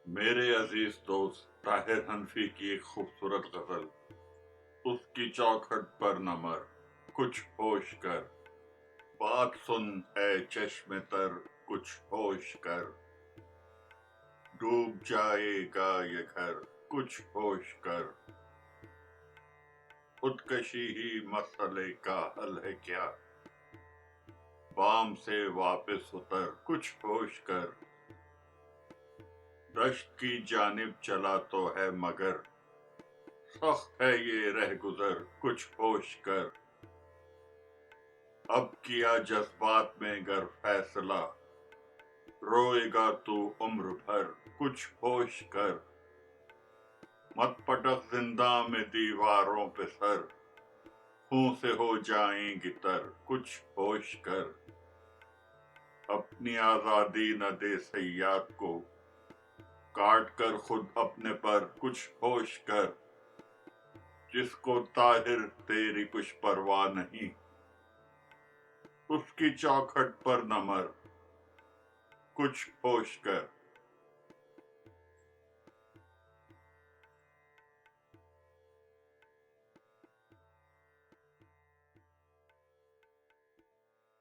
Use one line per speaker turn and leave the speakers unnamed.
میرے عزیز دوست طاہر حنفی کی ایک خوبصورت غزل، اس کی چوکھٹ پر نہ مر، کچھ ہوش کر، بات سن اے چشم تر، کچھ ہوش کر، ڈوب جائے گا یہ گھر، کچھ ہوش کر، خودکشی ہی مسئلے کا حل ہے کیا، بام سے واپس اتر، کچھ ہوش کر، دشت کی جانب چلا تو ہے مگر سخت ہے یہ رہ گزر، کچھ ہوش کر، اب کیا جذبات میں گر فیصلہ، روئے گا تو عمر بھر، کچھ ہوش کر، مت پٹک زنداں میں دیواروں پہ سر، خون سے ہو جائیں گی تر، کچھ ہوش کر، اپنی آزادی نہ دے صیاد کو، کاٹ کر خود اپنے پر، کچھ ہوش کر، جس کو طاہر تیری کچھ پرواہ نہیں، اس کی چوکھٹ پر نہ مر، کچھ ہوش کر۔